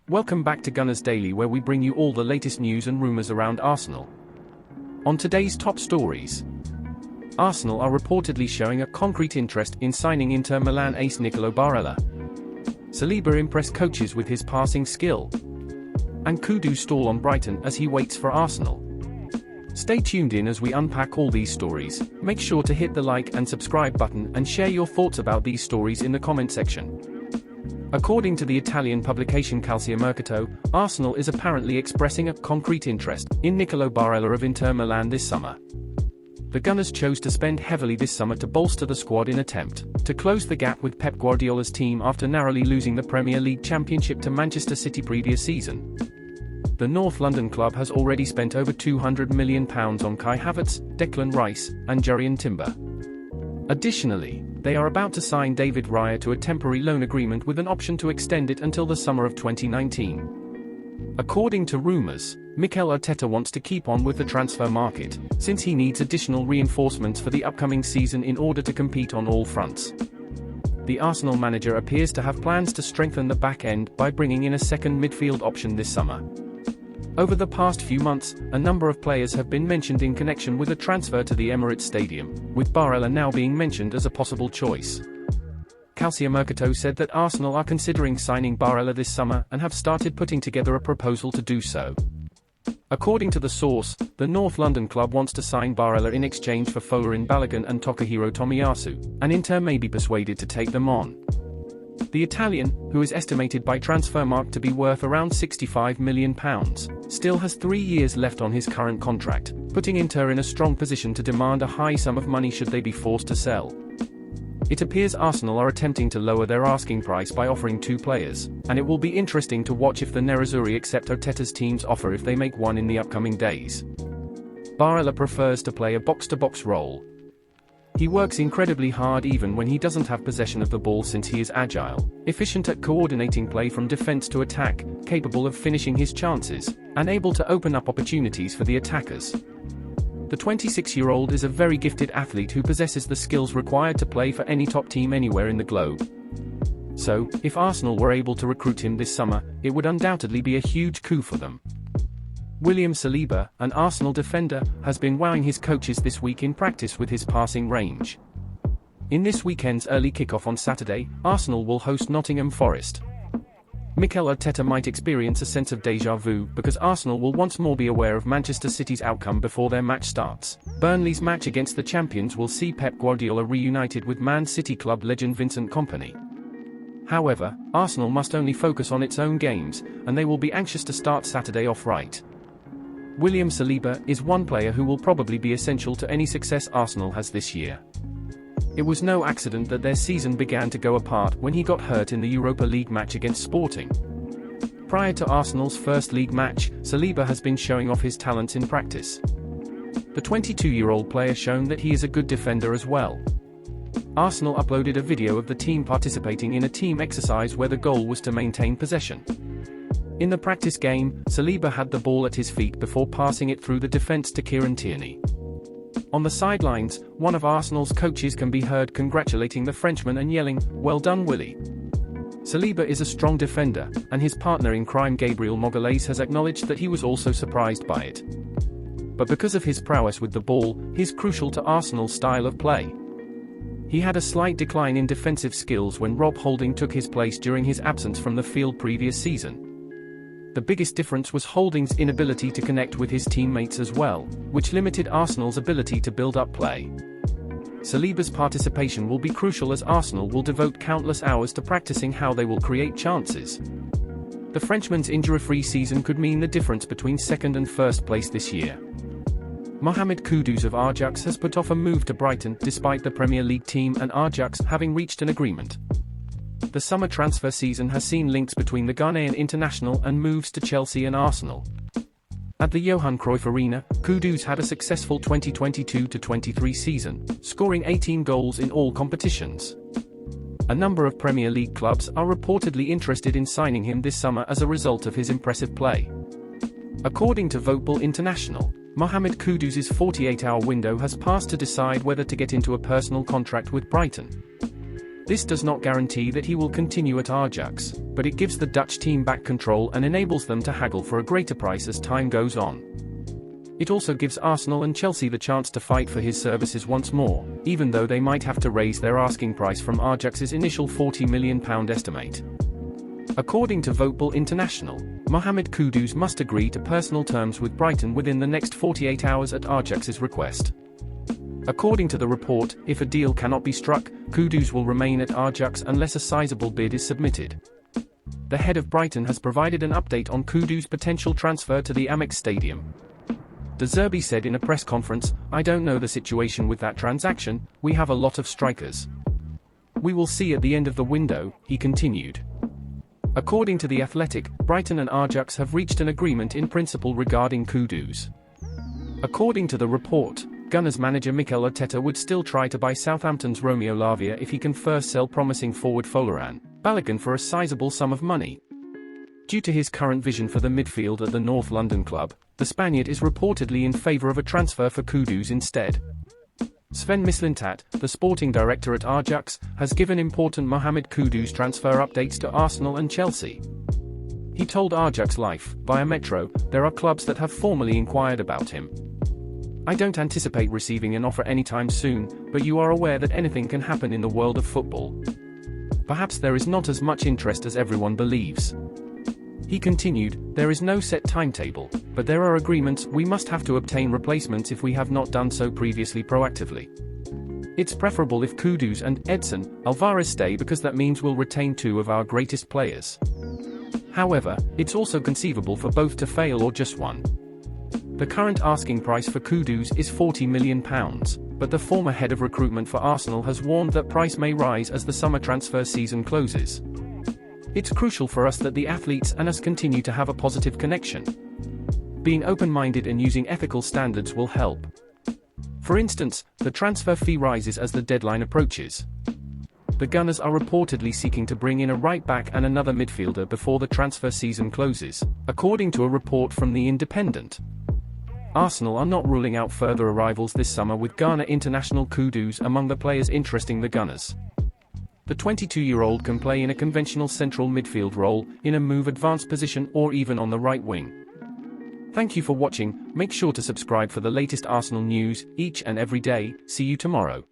Welcome back to Gunners Daily, where we bring you all the latest news and rumours around Arsenal. On today's top stories, Arsenal are reportedly showing a concrete interest in signing Inter Milan ace Nicolo Barella. Saliba impressed coaches with his passing skill. And Kudus stall on Brighton as he waits for Arsenal. Stay tuned in as we unpack all these stories. Make sure to hit the like and subscribe button and share your thoughts about these stories in the comment section. According to the Italian publication Calciomercato, Arsenal is apparently expressing a concrete interest in Nicolo Barella of Inter Milan this summer. The Gunners chose to spend heavily this summer to bolster the squad in attempt to close the gap with Pep Guardiola's team after narrowly losing the Premier League Championship to Manchester City previous season. The North London club has already spent over £200 million on Kai Havertz, Declan Rice, and Jurrien Timber. Additionally, they are about to sign David Raya to a temporary loan agreement with an option to extend it until the summer of 2019. According to rumours, Mikel Arteta wants to keep on with the transfer market, since he needs additional reinforcements for the upcoming season in order to compete on all fronts. The Arsenal manager appears to have plans to strengthen the back end by bringing in a second midfield option this summer. Over the past few months, a number of players have been mentioned in connection with a transfer to the Emirates Stadium, with Barella now being mentioned as a possible choice. Calciomercato said that Arsenal are considering signing Barella this summer and have started putting together a proposal to do so. According to the source, the North London club wants to sign Barella in exchange for Folarin Balogun and Takahiro Tomiyasu, and Inter may be persuaded to take them on. The Italian, who is estimated by Transfermarkt to be worth around £65 million, still has 3 years left on his current contract, putting Inter in a strong position to demand a high sum of money should they be forced to sell. It appears Arsenal are attempting to lower their asking price by offering two players, and it will be interesting to watch if the Nerazzurri accept Arteta's team's offer if they make one in the upcoming days. Barella prefers to play a box-to-box role. He works incredibly hard even when he doesn't have possession of the ball, since he is agile, efficient at coordinating play from defense to attack, capable of finishing his chances, and able to open up opportunities for the attackers. The 26-year-old is a very gifted athlete who possesses the skills required to play for any top team anywhere in the globe. So, if Arsenal were able to recruit him this summer, it would undoubtedly be a huge coup for them. William Saliba, an Arsenal defender, has been wowing his coaches this week in practice with his passing range. In this weekend's early kickoff on Saturday, Arsenal will host Nottingham Forest. Mikel Arteta might experience a sense of déjà vu because Arsenal will once more be aware of Manchester City's outcome before their match starts. Burnley's match against the champions will see Pep Guardiola reunited with Man City club legend Vincent Kompany. However, Arsenal must only focus on its own games, and they will be anxious to start Saturday off right. William Saliba is one player who will probably be essential to any success Arsenal has this year. It was no accident that their season began to go apart when he got hurt in the Europa League match against Sporting. Prior to Arsenal's first league match, Saliba has been showing off his talents in practice. The 22-year-old player shown that he is a good defender as well. Arsenal uploaded a video of the team participating in a team exercise where the goal was to maintain possession. In the practice game, Saliba had the ball at his feet before passing it through the defense to Kieran Tierney. On the sidelines, one of Arsenal's coaches can be heard congratulating the Frenchman and yelling, "Well done, Willie." Saliba is a strong defender, and his partner in crime Gabriel Magalhaes has acknowledged that he was also surprised by it. But because of his prowess with the ball, he's crucial to Arsenal's style of play. He had a slight decline in defensive skills when Rob Holding took his place during his absence from the field previous season. The biggest difference was Holding's inability to connect with his teammates as well, which limited Arsenal's ability to build up play. Saliba's participation will be crucial as Arsenal will devote countless hours to practicing how they will create chances. The Frenchman's injury-free season could mean the difference between second and first place this year. Mohamed Kudus of Ajax has put off a move to Brighton despite the Premier League team and Ajax having reached an agreement. The summer transfer season has seen links between the Ghanaian international and moves to Chelsea and Arsenal. At the Johan Cruyff Arena, Kudus had a successful 2022-23 season, scoring 18 goals in all competitions. A number of Premier League clubs are reportedly interested in signing him this summer as a result of his impressive play. According to Voteball International, Mohamed Kudus' 48-hour window has passed to decide whether to get into a personal contract with Brighton. This does not guarantee that he will continue at Ajax, but it gives the Dutch team back control and enables them to haggle for a greater price as time goes on. It also gives Arsenal and Chelsea the chance to fight for his services once more, even though they might have to raise their asking price from Ajax's initial £40 million estimate. According to Voteball International, Mohamed Kudus must agree to personal terms with Brighton within the next 48 hours at Ajax's request. According to the report, if a deal cannot be struck, Kudus will remain at Ajax unless a sizable bid is submitted. The head of Brighton has provided an update on Kudus' potential transfer to the Amex Stadium. De Zerbi said in a press conference, "I don't know the situation with that transaction, we have a lot of strikers. We will see at the end of the window," he continued. According to The Athletic, Brighton and Ajax have reached an agreement in principle regarding Kudus. According to the report, Gunners manager Mikel Arteta would still try to buy Southampton's Romeo Lavia if he can first sell promising forward Folarin Balogun for a sizable sum of money. Due to his current vision for the midfield at the North London club, the Spaniard is reportedly in favour of a transfer for Kudus instead. Sven Mislintat, the sporting director at Ajax, has given important Mohamed Kudus transfer updates to Arsenal and Chelsea. He told Ajax Life, via Metro, there are clubs that have formally inquired about him. I don't anticipate receiving an offer anytime soon, but you are aware that anything can happen in the world of football. Perhaps there is not as much interest as everyone believes. He continued, there is no set timetable, but there are agreements. We must have to obtain replacements if we have not done so previously proactively. It's preferable if Kudus and Edson Alvarez stay because that means we'll retain two of our greatest players. However, it's also conceivable for both to fail or just one. The current asking price for Kudus is £40 million, but the former head of recruitment for Arsenal has warned that price may rise as the summer transfer season closes. It's crucial for us that the athletes and us continue to have a positive connection. Being open-minded and using ethical standards will help. For instance, the transfer fee rises as the deadline approaches. The Gunners are reportedly seeking to bring in a right-back and another midfielder before the transfer season closes, according to a report from The Independent. Arsenal are not ruling out further arrivals this summer, with Ghana international Kudus among the players interesting the Gunners. The 22-year-old can play in a conventional central midfield role, in a move advanced position or even on the right wing. Thank you for watching. Make sure to subscribe for the latest Arsenal news, each and every day. See you tomorrow.